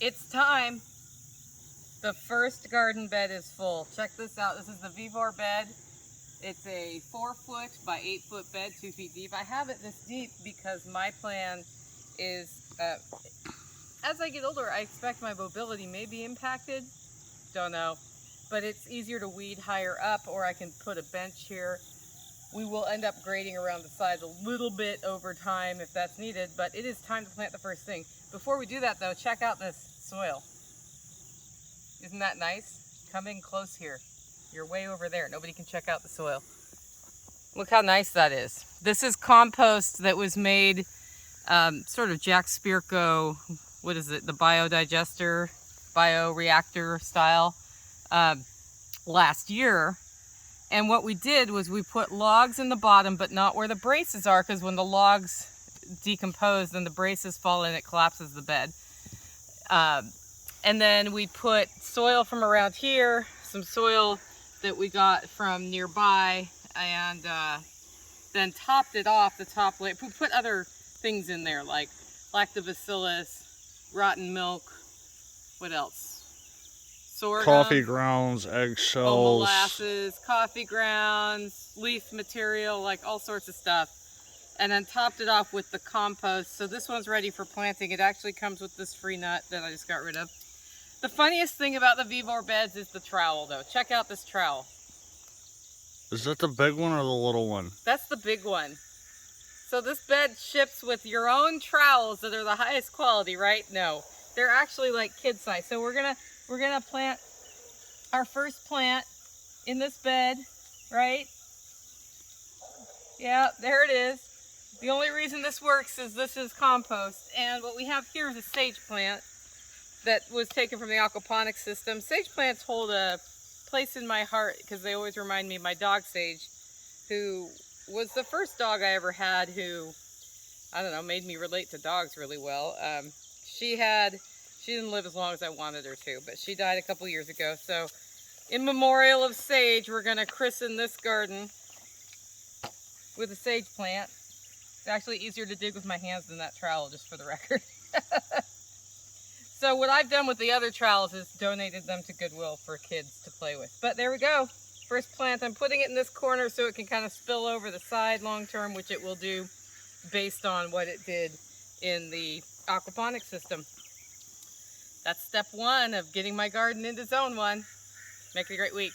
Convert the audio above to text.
It's time. The first garden bed is full. Check this out. This is the Vevor bed. It's a 4-foot by 8-foot bed, 2 feet deep. I have it this deep because my plan is, as I get older, I expect my mobility may be impacted. Don't know. But it's easier to weed higher up, or I can put a bench here. We will end up grading around the sides a little bit over time if that's needed, but it is time to plant the first thing. Before we do that though, check out this soil. Isn't that nice? Come in close here. You're way over there. Nobody can check out the soil. Look how nice that is. This is compost that was made sort of Jack Spirko, what is it, the biodigester, bioreactor style, last year. And what we did was we put logs in the bottom, but not where the braces are, because when the logs decompose, then the braces fall in, it collapses the bed. And then we put soil from around here, some soil that we got from nearby, and then topped it off the top layer. We put other things in there like lactobacillus, rotten milk, what else? Sorghum, coffee grounds, eggshells, molasses, coffee grounds, leaf material, like all sorts of stuff. And then topped it off with the compost. So this one's ready for planting. It actually comes with this free nut that I just got rid of. The funniest thing about the Vevor beds is the trowel though. Check out this trowel. Is that the big one or the little one? That's the big one. So this bed ships with your own trowels that are the highest quality, right? No, they're actually like kid size. So we're gonna plant our first plant in this bed, right? Yeah, there it is. The only reason this works is this is compost. And what we have here is a sage plant that was taken from the aquaponics system. Sage plants hold a place in my heart because they always remind me of my dog Sage, who was the first dog I ever had who, I don't know, made me relate to dogs really well. She didn't live as long as I wanted her to, but she died a couple years ago. So in memorial of Sage, we're gonna christen this garden with a sage plant. It's actually easier to dig with my hands than that trowel, just for the record. So what I've done with the other trowels is donated them to Goodwill for kids to play with. But there we go. First plant. I'm putting it in this corner so it can kind of spill over the side long term, which it will do based on what it did in the aquaponics system. That's step one of getting my garden into zone one. Make it a great week.